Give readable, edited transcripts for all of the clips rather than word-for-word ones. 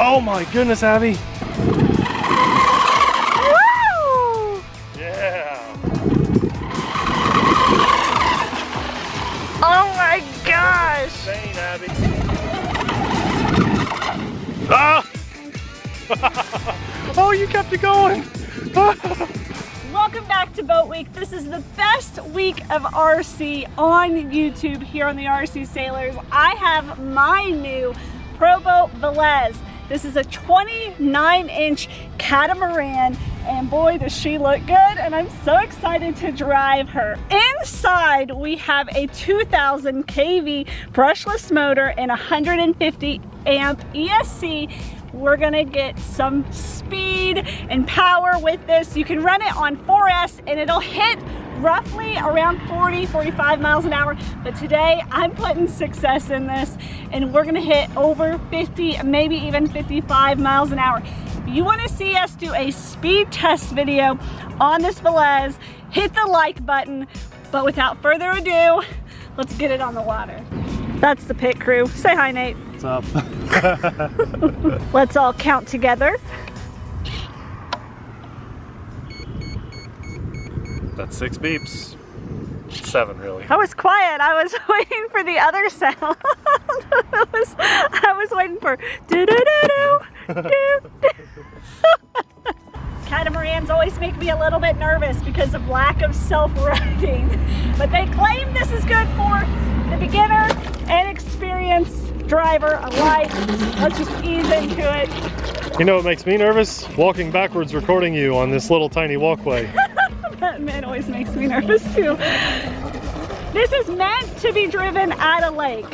Oh my goodness, Abby. Woo! Yeah. Oh my gosh. Insane, Abby. Ah! Oh, you kept it going. Welcome back to Boat Week. This is the best week of RC on YouTube here on the RC Sailors. I have my new Pro Boat Veles. This is a 29-inch catamaran, and boy does she look good, and I'm so excited to drive her. Inside we have a 2000 kV brushless motor and 150 amp ESC. We're gonna get some speed and power with this. You can run it on 4S and it'll hit roughly around 40-45 miles an hour, but today I'm putting 6S in this and we're gonna hit over 50, maybe even 55 miles an hour. If you want to see us do a speed test video on this Veles, hit the like button. But without further ado, let's get it on the water. That's the pit crew. Say hi, Nate. What's up? Let's all count together. That's 6 beeps. 7 really. I was quiet. I was waiting for the other sound. I was waiting for do-do-do-do, do-do. Catamarans always make me a little bit nervous because of lack of self-riding. But they claim this is good for the beginner and experienced driver alike. Let's just ease into it. You know what makes me nervous? Walking backwards recording you on this little tiny walkway. That man always makes me nervous too. This is meant to be driven at a lake.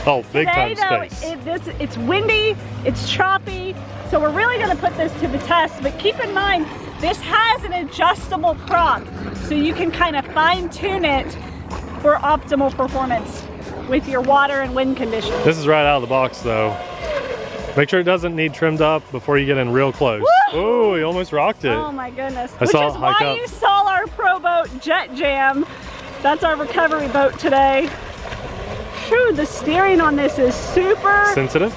Oh, big Today, time space. It's windy, it's choppy, so we're really gonna put this to the test, but keep in mind, this has an adjustable prop, so you can kind of fine tune it for optimal performance with your water and wind conditions. This is right out of the box though. Make sure it doesn't need trimmed up before you get in real close. Oh, you almost rocked it. Oh my goodness. I Which saw is it why hike up. you saw our Pro Boat Jet Jam. That's our recovery boat today. Phew, the steering on this is super Sensitive?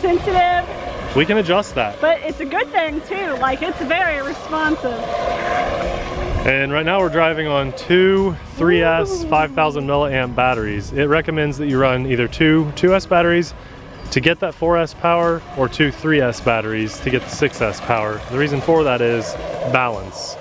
We can adjust that. But it's a good thing too, like it's very responsive. And right now we're driving on 2 3S 5000 milliamp batteries. It recommends that you run either 2 2S batteries to get that 4S power or 2 3S batteries to get the 6S power. The reason for that is balance.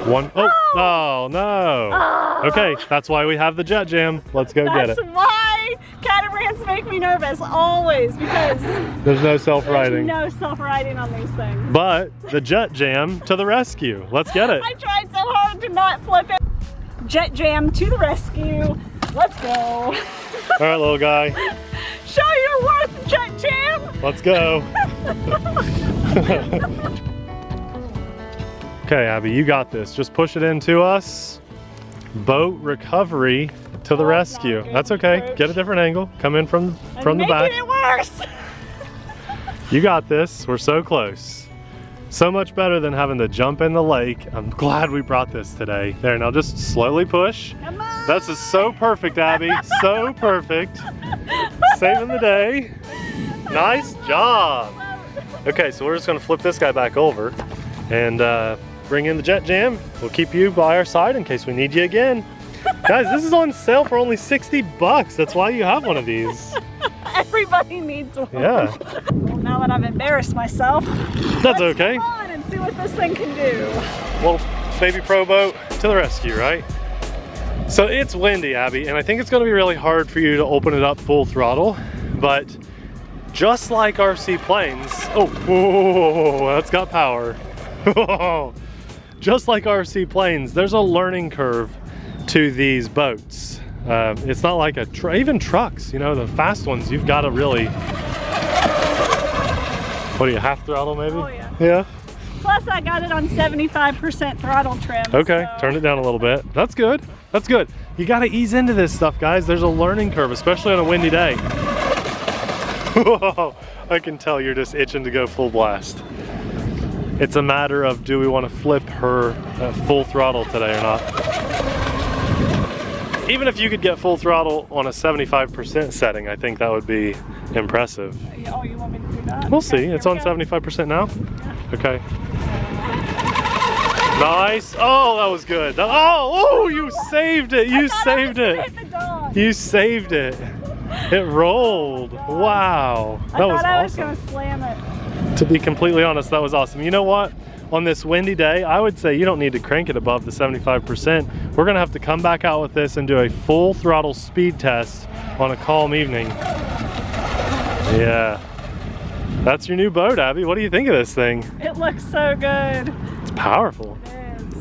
Oh no. Oh. Okay, that's why we have the Jet Jam. Let's go get it. That's why catamarans make me nervous, always, because There's no self-riding. there's no self-riding on these things. But the Jet Jam to the rescue. Let's get it. I tried so hard to not flip it. Jet Jam to the rescue. Let's go. All right, little guy. Show your worth, Jet Jam. Let's go. Okay, Abby, you got this. Just push it into us. Boat recovery to the rescue. That's okay. Get a different angle. Come in from the back. Making it worse. You got this. We're so close. So much better than having to jump in the lake. I'm glad we brought this today. There, now just slowly push. Come on. This is so perfect, Abby. So perfect. Saving the day. Nice job. Okay, so we're just gonna flip this guy back over and bring in the Jet Jam. We'll keep you by our side in case we need you again. Guys, this is on sale for only 60 bucks. That's why you have one of these. Everybody needs one. Yeah. Well, now that I've embarrassed myself, That's let's okay. move on and see what this thing can do. Well, baby Pro Boat to the rescue, right? So it's windy, Abby, and I think it's gonna be really hard for you to open it up full throttle, but just like RC planes, oh, whoa, that's got power. Just like RC planes, there's a learning curve to these boats. It's not like even trucks, you know, the fast ones, you've got to really, what do you, half throttle maybe? Oh yeah. Yeah. Plus I got it on 75% throttle trim. Okay, so. turn it down a little bit. That's good. That's good. You got to ease into this stuff, guys. There's a learning curve, especially on a windy day. Whoa, I can tell you're just itching to go full blast. It's a matter of, do we want to flip her full throttle today or not? Even if you could get full throttle on a 75% setting, I think that would be impressive. Oh, you want me to do that? We'll Okay, see. It's on 75% now? Yeah. Okay. Nice. Oh, that was good. Oh, you saved it. You saved it. You saved it. It rolled. Wow. That was awesome. I was going to slam it. To be completely honest, that was awesome. You know what? On this windy day, I would say you don't need to crank it above the 75%. We're gonna have to come back out with this and do a full throttle speed test on a calm evening. Yeah. That's your new boat, Abby. What do you think of this thing? It looks so good. It's powerful. It is.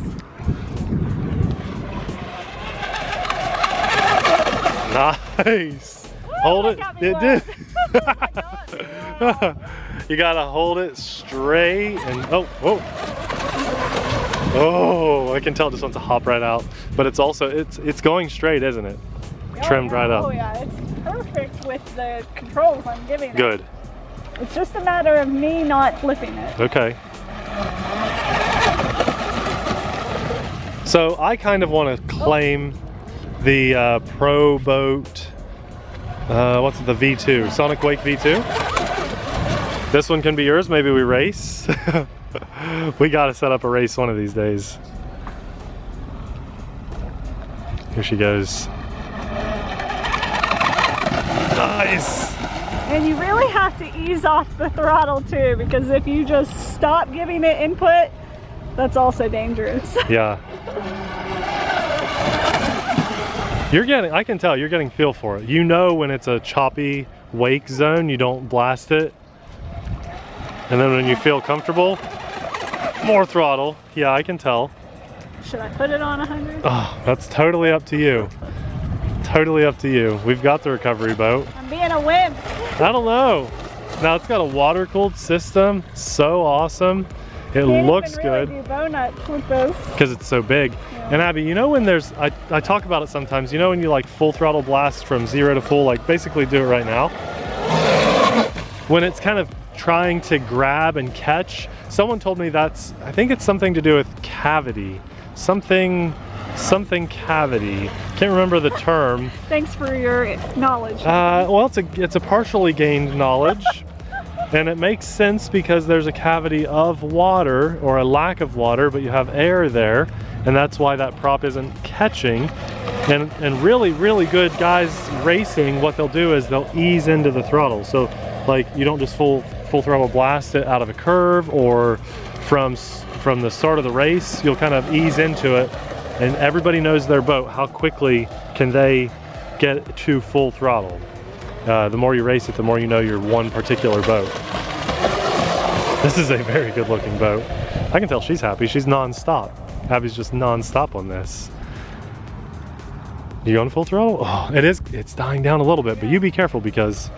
Nice. Woo, Hold it. It did. Oh my God. Wow. You gotta hold it straight and oh. I can tell this one's a hop right out, but it's also it's going straight, isn't it? Trimmed right up. Oh yeah, it's perfect with the controls I'm giving it. Good. It's just a matter of me not flipping it. Okay. So I kind of want to claim the Pro Boat, what's it, the V2, Sonic Wake V2. This one can be yours. Maybe we race. We gotta set up a race one of these days. Here she goes. Nice. And you really have to ease off the throttle too, because if you just stop giving it input, that's also dangerous. Yeah. You're getting, I can tell you're getting feel for it. You know when it's a choppy wake zone, you don't blast it. And then when you feel comfortable, more throttle. Yeah, I can tell. Should I put it on 100? Oh, that's totally up to you. Totally up to you. We've got the recovery boat. I'm being a wimp. I don't know. Now it's got a water-cooled system. So awesome. It looks good. Do bow nuts with this. Because it's so big. Yeah. And Abby, you know when there's, I talk about it sometimes, you know when you like full throttle blast from 0 to full, like basically do it right now. When it's kind of trying to grab and catch, someone told me that's, I think it's something to do with cavity. Something cavity. Can't remember the term. Thanks for your knowledge. Well, it's a partially gained knowledge. And it makes sense because there's a cavity of water or a lack of water, but you have air there, and that's why that prop isn't catching. And really, really good guys racing, what they'll do is they'll ease into the throttle. So like you don't just full throttle blast it out of a curve or from the start of the race. You'll kind of ease into it, and everybody knows their boat. How quickly can they get to full throttle? The more you race it, the more you know your one particular boat. This is a very good looking boat. I can tell she's happy. She's non-stop. Abby's just non-stop on this. You going full throttle? Oh, it's dying down a little bit, but you be careful because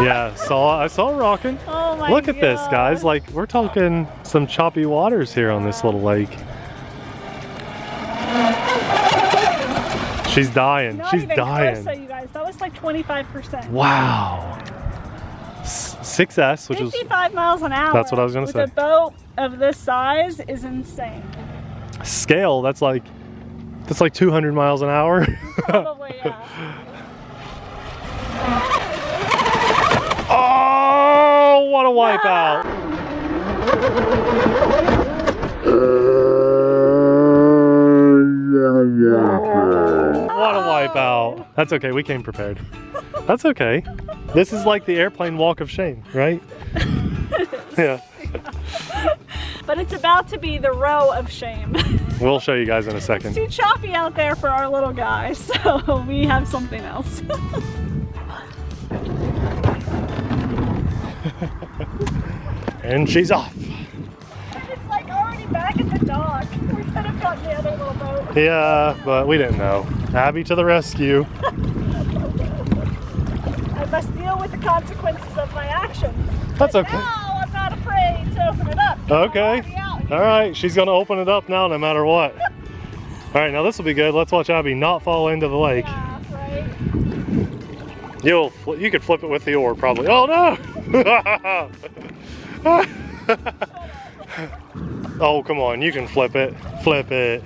yeah, I saw it rocking. Oh my Look at this, God. guys. Like we're talking some choppy waters here on this little lake. She's dying. Not She's even dying. close, you guys. That was like 25%. Wow. 6S, which is 55 miles an hour. That's what I was gonna say. With a boat of this size is insane. scale. That's like 200 miles an hour. Probably, yeah. Oh, what a wipeout! What a wipeout. That's okay, we came prepared. That's okay. This is like the airplane walk of shame, right? Yeah. But it's about to be the row of shame. We'll show you guys in a second. It's too choppy out there for our little guy, so we have something else. And she's off. It's like already back at the dock. We could have gotten the other little boat. Yeah, but we didn't know. Abby to the rescue. I must deal with the consequences of my actions. That's But okay. now I'm not afraid to open it up. Okay. I'm already out here. All right, she's gonna open it up now no matter what. All right, now this will be good. Let's watch Abby not fall into the lake. Yeah, right. You could flip it with the oar probably. Oh no! Oh, come on, you can flip it. Flip it.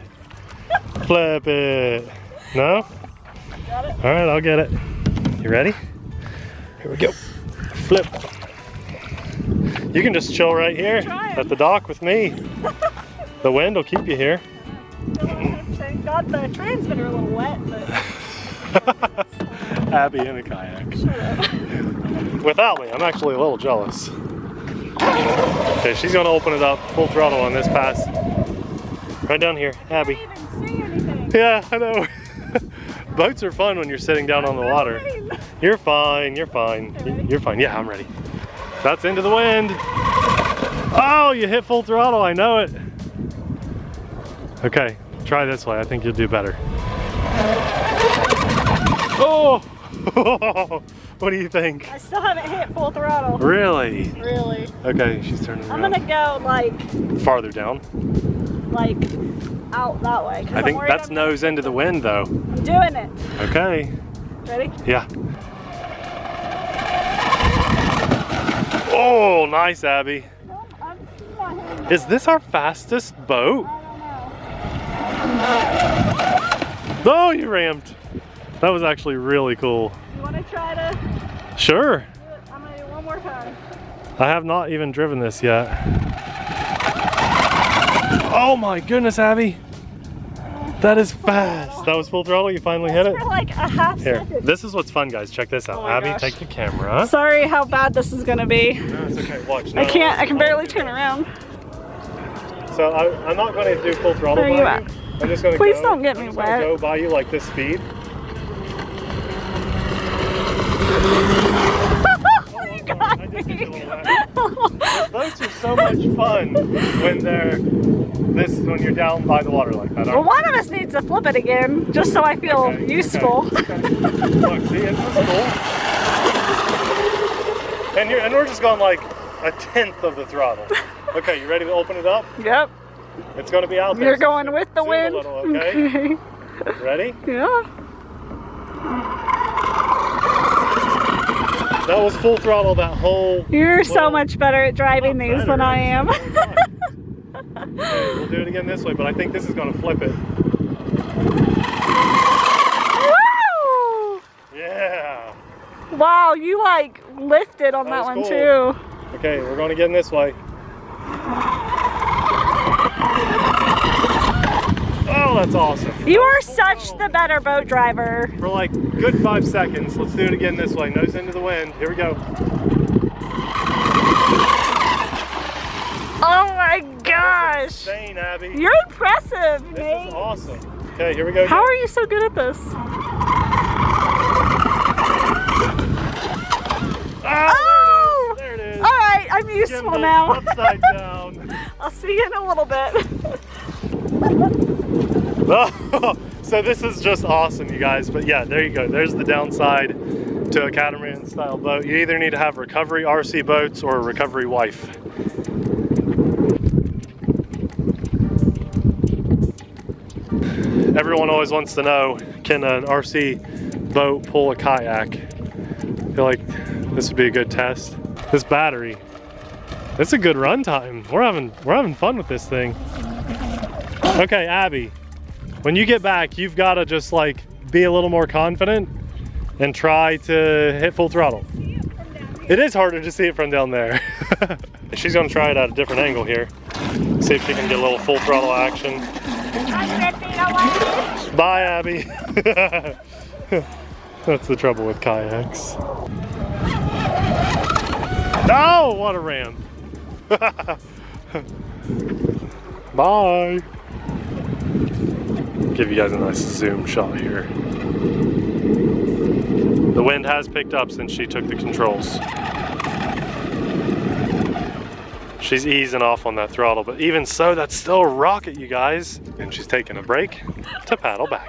Flip it. No? Got it. All right, I'll get it. You ready? Here we go. Flip. You can just chill right here at the dock with me. The wind will keep you here. Got the transmitter a little wet, but... Abby in a kayak. Without me, I'm actually a little jealous. Okay, she's gonna open it up full throttle on this pass. Right down here, Abby. I can't even see anything. Yeah, I know. Boats are fun when you're sitting down on the water. You're fine, you're fine. You're fine. Yeah, I'm ready. That's into the wind. Oh, you hit full throttle, I know it. Okay, try this way. I think you'll do better. Oh! What do you think? I still haven't hit full throttle. Really? Really. Okay, she's turning around. I'm gonna go like... farther down. Like out that way. I think that's nose into the wind though. I'm doing it. Okay. Ready? Yeah. Oh, nice, Abby. No, I'm not hitting that. Is this our fastest boat? I don't know. Oh, you rammed. That was actually really cool. You want to try to Sure. do it? I'm going to do it one more time. I have not even driven this yet. Oh my goodness, Abby. That is fast. That was full throttle. You finally hit it? For like a half Here, second. this is what's fun, guys. Check this out. Oh my Abby, gosh. take the camera. Sorry how bad this is going to be. No, it's okay. Watch. I can barely turn around. So I'm not going to do full throttle Where are by you you. at? I'm just going to Please go. don't get me I'm just gonna wet. go by you like this speed. You got I just hit me. you a little wet. Boats are so much fun when you're down by the water like that. Well, one of us needs to flip it again, just so I feel useful. Okay. Look, see, it's cool. And we're just going like a tenth of the throttle. Okay, you ready to open it up? Yep. It's going to be out there. You're going with the Zoom wind? a little, okay? Ready? Yeah. That was full throttle that whole... You're so much better at driving these than I am. Okay, we'll do it again this way, but I think this is going to flip it. Woo! Yeah. Wow, you like lifted on that was one cool. too. Okay, we're going again this way. Oh, that's awesome. You are such the better boat driver. For like good 5 seconds. Let's do it again this way. Nose into the wind. Here we go. Oh my gosh. Insane, Abby. You're impressive, This Nate. is awesome. Okay, here we go. How are you so good at this? Oh! There it is. All right, I'm useful Gimbal now. upside down. I'll see you in a little bit. Oh, so this is just awesome, you guys. But yeah, there you go. There's the downside to a catamaran style boat. You either need to have recovery RC boats or a recovery wife. Everyone always wants to know, can an RC boat pull a kayak? I feel like this would be a good test. This battery, it's a good run time. We're having fun with this thing. Okay, Abby, when you get back, you've got to just like be a little more confident and try to hit full throttle. It is harder to see it from down there. She's gonna try it at a different angle here. See if she can get a little full throttle action. Bye, Abby. That's the trouble with kayaks. Oh, what a ram. Bye. Give you guys a nice zoom shot here. The wind has picked up since she took the controls. She's easing off on that throttle, but even so, that's still a rocket, you guys. And she's taking a break to paddle back.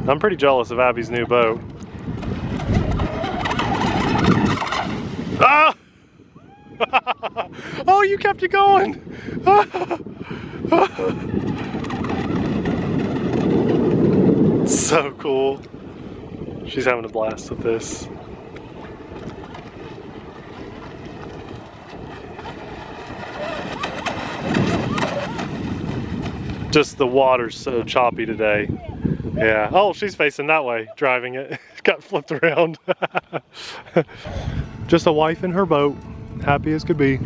I'm pretty jealous of Abby's new boat. Ah! Oh, you kept it going! So cool. She's having a blast with this. Just the water's so choppy today. Yeah. Oh, she's facing that way, driving it. Got flipped around. Just a wife in her boat, happy as could be.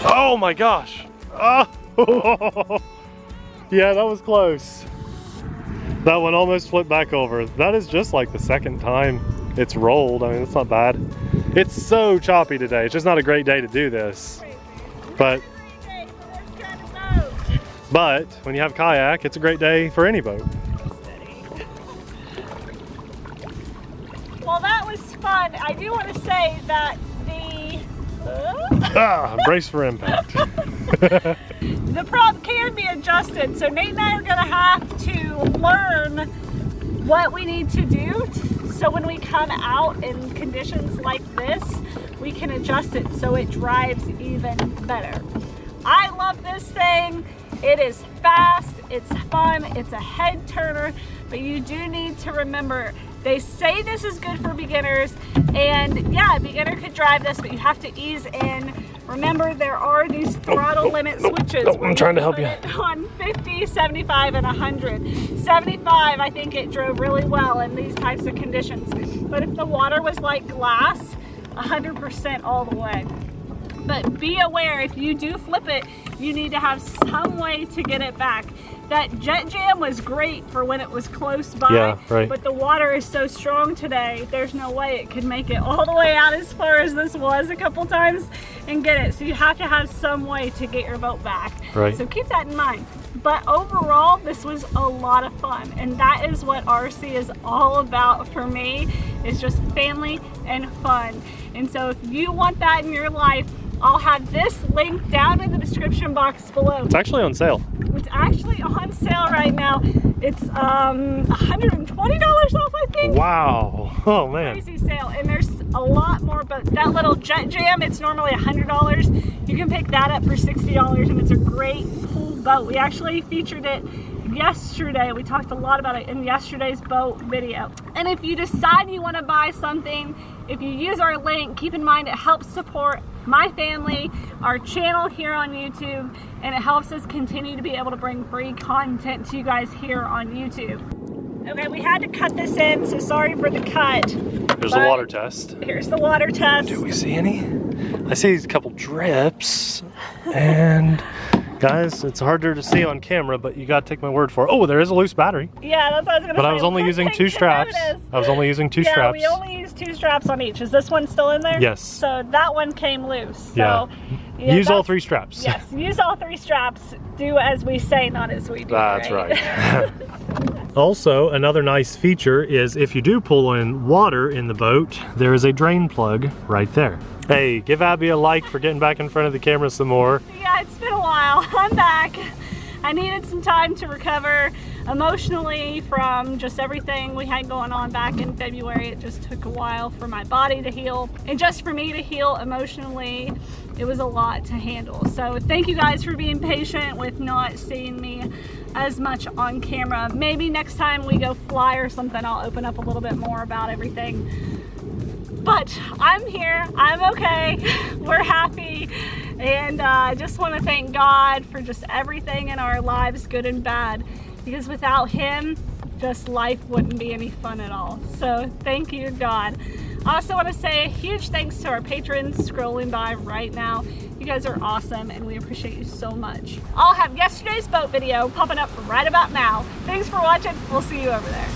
Oh my gosh. Oh. Yeah, that was close. That one almost flipped back over. That is just like the second time it's rolled. I mean, it's not bad. It's so choppy today. It's just not a great day to do this. But when you have kayak, it's a great day for any boat. Well, that was fun. I do want to say that brace for impact. The prop can be adjusted, so Nate and I are going to have to learn what we need to do so when we come out in conditions like this, we can adjust it so it drives even better. I love this thing. It is fast, it's fun, it's a head turner, but you do need to remember, they say this is good for beginners, and yeah, a beginner could drive this, but you have to ease in. Remember, there are these throttle limit switches. I'm trying to help you. On 50, 75, and 100. 75, I think it drove really well in these types of conditions. But if the water was like glass, 100% all the way. But be aware, if you do flip it, you need to have some way to get it back. That jet jam was great for when it was close by, yeah, right. But the water is so strong today, there's no way it could make it all the way out as far as this was a couple times and get it. So you have to have some way to get your boat back. Right. So keep that in mind. But overall, this was a lot of fun. And that is what RC is all about for me, is just family and fun. And so if you want that in your life, I'll have this link down in the description box below. It's actually on sale. It's actually on sale right now. It's $120 off, I think. Wow. Oh man. Crazy sale. And there's a lot more, but that little jet jam, it's normally $100. You can pick that up for $60, and it's a great pool boat. We actually featured it yesterday. We talked a lot about it in yesterday's boat video. And if you decide you want to buy something, if you use our link, keep in mind it helps support my family, our channel here on YouTube, and it helps us continue to be able to bring free content to you guys here on YouTube. Okay, we had to cut this in, so sorry for the cut. Here's the water test. Here's the water test. Do we see any? I see a couple drips, and guys, it's harder to see on camera, but you gotta take my word for it. Oh, there is a loose battery. Yeah, that's what I was gonna say. But I was only using 2 straps. I was only using 2 straps. Yeah, we only used 2 straps on each. Is this one still in there? Yes. So that one came loose. So yeah. Use all 3 straps. Yes, use all 3 straps. Do as we say, not as we do. That's right. Also, another nice feature is if you do pull in water in the boat, there is a drain plug right there. Hey, give Abby a like for getting back in front of the camera some more. Yeah, it's been a while. I'm back. I needed some time to recover emotionally from just everything we had going on back in February. It just took a while for my body to heal, and just for me to heal emotionally. It was a lot to handle. So thank you guys for being patient with not seeing me as much on camera. Maybe next time we go fly or something, I'll open up a little bit more about everything. But I'm here, I'm okay, we're happy, and I just want to thank God for just everything in our lives, good and bad, because without Him, just life wouldn't be any fun at all. So thank you, God. I also want to say a huge thanks to our patrons scrolling by right now. You guys are awesome, and we appreciate you so much. I'll have yesterday's boat video popping up right about now. Thanks for watching. We'll see you over there.